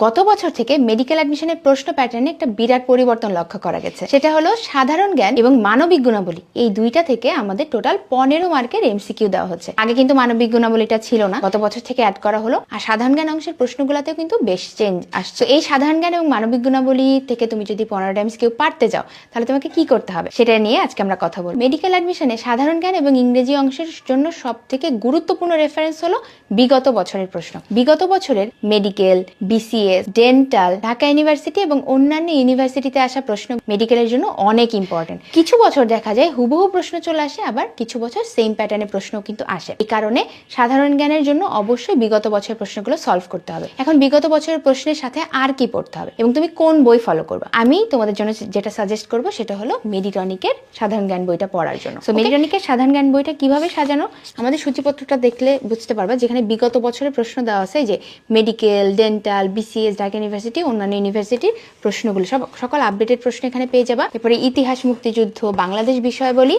গত বছর থেকে মেডিকেল অ্যাডমিশনের প্রশ্ন প্যাটার্নে একটা বিরাট পরিবর্তন লক্ষ্য করা গেছে। সেটা হলো সাধারণ জ্ঞান এবং মানবিক গুণাবলী, এই দুইটা থেকে আমাদের টোটাল 15 মার্কের এমসিকিউ দেওয়া হচ্ছে। আগে কিন্তু মানবিক গুণাবলীটা ছিল না, গত বছর থেকে অ্যাড করা হলো। আর সাধারণ জ্ঞান অংশের প্রশ্নগুলোতেও কিন্তু বেশ চেঞ্জ আসছে। এই সাধারণ জ্ঞান এবং মানবিক গুণাবলী থেকে তুমি যদি 15টা এমসিকিউ পারতে যাও, তাহলে তোমাকে কি করতে হবে সেটা নিয়ে আজকে আমরা কথা বলবো। মেডিকেল অ্যাডমিশনে সাধারণ জ্ঞান এবং ইংরেজি অংশের জন্য সব থেকে গুরুত্বপূর্ণ রেফারেন্স হলো বিগত বছরের প্রশ্ন। বিগত বছরের medical, BCS, dental, Dhaka university এবং অন্যান্য ইউনিভার্সিটিতে আসা প্রশ্ন মেডিকেলের জন্য অনেক ইম্পর্টেন্ট। কিছু বছর দেখা যায় হুবহু প্রশ্ন চলে আসে, আবার কিছু বছর সেম প্যাটার্নের প্রশ্ন কিন্তু আসে। এই কারণে সাধারণ জ্ঞানের জন্য অবশ্যই বিগত বছরের প্রশ্নগুলো সলভ করতে হবে। এখন বিগত বছরের প্রশ্নের সাথে আর কি পড়তে হবে এবং তুমি কোন বই ফলো করবে, আমি তোমাদের জন্য যেটা সাজেস্ট করবো সেটা হলো মেডিটনিকের সাধারণ জ্ঞান বইটা পড়ার জন্য। তো মেডিটনিকের সাধারণ জ্ঞান বইটা কিভাবে সাজানো, আমাদের সূচিপত্রটা দেখলে বুঝতে পারবা, যেখানে বিগত বছরের প্রশ্ন দেওয়া আছে, যে medical, dental, BCS, Dhaka university, অন্যান্য ইউনিভার্সিটির প্রশ্নগুলো সকল আপডেটেড প্রশ্ন এখানে পেয়ে যাবা। এরপরে ইতিহাস, মুক্তিযুদ্ধ, বাংলাদেশ বিষয়াবলী,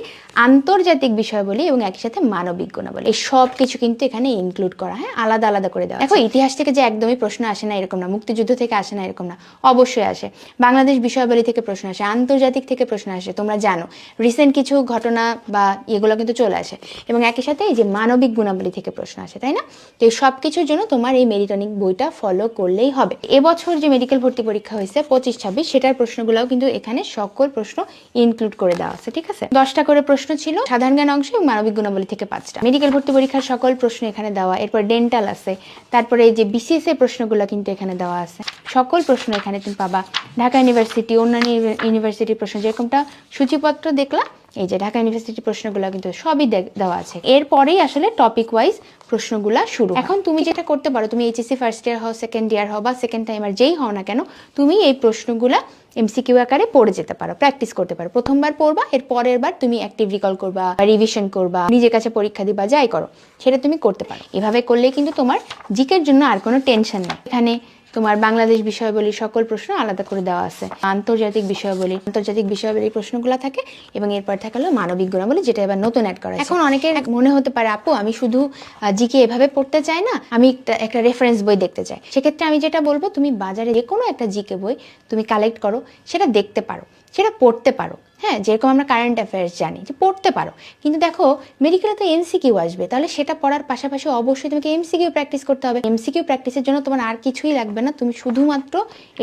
আন্তর্জাতিক বিষয়াবলী এবং একই সাথে মানবিক গুণাবলী, এই সব কিছু কিন্তু এখানে ইনক্লুড করা হয়, আলাদা আলাদা করে দেওয়া। দেখো, ইতিহাস থেকে যে একদমই প্রশ্ন আসে না এরকম না, মুক্তিযুদ্ধ থেকে আসে না এরকম না, অবশ্যই আসে। বাংলাদেশ বিষয়াবলী থেকে প্রশ্ন আসে, আন্তর্জাতিক থেকে প্রশ্ন আসে, তোমরা জানো রিসেন্ট কিছু ঘটনা বা এগুলো কিন্তু চলে আসে। এবং একই সাথে এই যে মানবিক গুণাবলী থেকে প্রশ্ন আসে, তাই না? তো এই সব কিছুর জন্য তোমার এই মেডিটনিক বইটা ফলো করলেই হবে। এবছর যে মেডিকেল ভর্তি পরীক্ষা হয়েছে 25-26, সেটার প্রশ্নগুলোও কিন্তু এখানে সকল প্রশ্ন ইনক্লুড করে দেওয়া আছে, ঠিক আছে? 10টা করে প্রশ্ন ছিল সাধারণ জ্ঞান অংশ এবং মানবিক গুণাবলী থেকে 5টা। মেডিকেল ভর্তি পরীক্ষার সকল প্রশ্ন এখানে দেওয়া। এরপর ডেন্টাল আছে, তারপরে এই যে বিসিএস এর প্রশ্নগুলো কিন্তু এখানে দেওয়া আছে। সকল প্রশ্ন এখানে তুমি পাবা। ঢাকা ইউনিভার্সিটি, অন্যান্য ইউনিভার্সিটির প্রশ্ন যেরকমটা সূচিপত্র দেখলা, এই যে ঢাকা ইউনিভার্সিটির প্রশ্নগুলো কিন্তু সবই দেওয়া আছে। এরপরেই আসলে টপিক ওয়াইজ প্রশ্নগুলা শুরু। এখন তুমি যেটা করতে পারো, তুমি এইচএসসি ফার্স্ট ইয়ার হও, সেকেন্ড ইয়ার হও বা সেকেন্ড টাইমার যেই হও না কেন, তুমি এই প্রশ্নগুলা এমসিকিউ আকারে পড়ে যেতে পারো, প্র্যাকটিস করতে পারো। প্রথমবার পড়বা, এর পরের বার তুমি অ্যাক্টিভ রিকল করবা, রিভিশন করবা, নিজের কাছে পরীক্ষা দিবা, যাই করো সেটা তুমি করতে পারো। এভাবে করলে কিন্তু তোমার জিকের জন্য আর কোনো টেনশন নেই। এখানে তোমার বাংলাদেশ বিষয়াবলীর সকল প্রশ্ন আলাদা করে দেওয়া আছে। আন্তর্জাতিক বিষয়াবলীর প্রশ্নগুলো থাকে এবং এরপর থাকে হলো মানবিক গুণাবলী, যেটা এবার নতুন অ্যাড করা। এখন অনেকের মনে হতে পারে, আপু আমি শুধু জিকে এভাবে পড়তে চাই না, আমি একটা রেফারেন্স বই দেখতে চাই। সেক্ষেত্রে আমি যেটা বলবো, তুমি বাজারে যে কোনো একটা জিকে বই তুমি কালেক্ট করো, সেটা দেখতে পারো, সেটা পড়তে পারো। হ্যাঁ, যেরকম আমরা কারেন্ট অ্যাফেয়ার্স জানি যে পড়তে পারো, কিন্তু দেখো মেডিকেলে তো এমসিকিউ আসবে, তাহলে সেটা পড়ার পাশাপাশি অবশ্যই তোমাকে এমসিকিউ প্র্যাকটিস করতে হবে। এমসিকিউ প্র্যাকটিসের জন্য তোমার আর কিছুই লাগবে না, তুমি শুধুমাত্র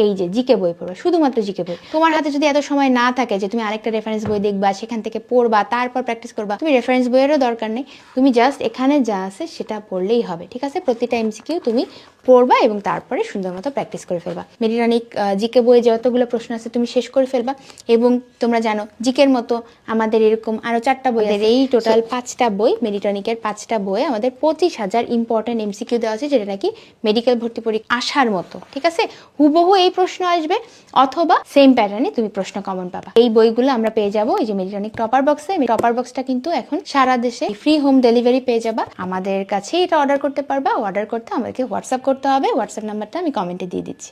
এই যে জিকে বই পড়বে, শুধুমাত্র জিকে বই। তোমার হাতে যদি এত সময় না থাকে যে তুমি আরেকটা রেফারেন্স বই দেখবা, সেখান থেকে পড়বা, তারপর প্র্যাকটিস করবা, তুমি রেফারেন্স বইয়েরও দরকার নেই, তুমি জাস্ট এখানে যা আছে সেটা পড়লেই হবে, ঠিক আছে? প্রতিটা এমসিকিউ তুমি পড়বা এবং তারপরে সুন্দর মতো প্র্যাকটিস করে ফেলবা। মেডিটনিক জিকে বইয়ে যতগুলো প্রশ্ন আছে তুমি শেষ করে ফেলবা। এবং তোমরা জানো জিকের মতো আমাদের এরকম আরো 4টা বই, এই টোটাল 5টা বই, মেডিটনিকের 5টা বইয়ে আমাদের 25,000 ইম্পর্টেন্ট এমসিকিউ দেওয়া আছে, যেটা নাকি মেডিকেল ভর্তি পরীক্ষা আসার মতো, ঠিক আছে? হুবহু এই প্রশ্ন আসবে অথবা সেম প্যাটার্নে তুমি প্রশ্ন কমন পাবা। এই বইগুলো আমরা পেয়ে যাবো এই যে মেডিটনিক টপার বক্সে। টপার বক্সটা কিন্তু এখন সারা দেশে ফ্রি হোম ডেলিভারি পেয়ে যাবা। আমাদের কাছে এটা অর্ডার করতে পারবা। অর্ডার করতে আমাদেরকে হোয়াটসঅ্যাপ করতে হবে, হোয়াটসঅ্যাপ নাম্বারটা আমি কমেন্টে দিয়ে দিচ্ছি।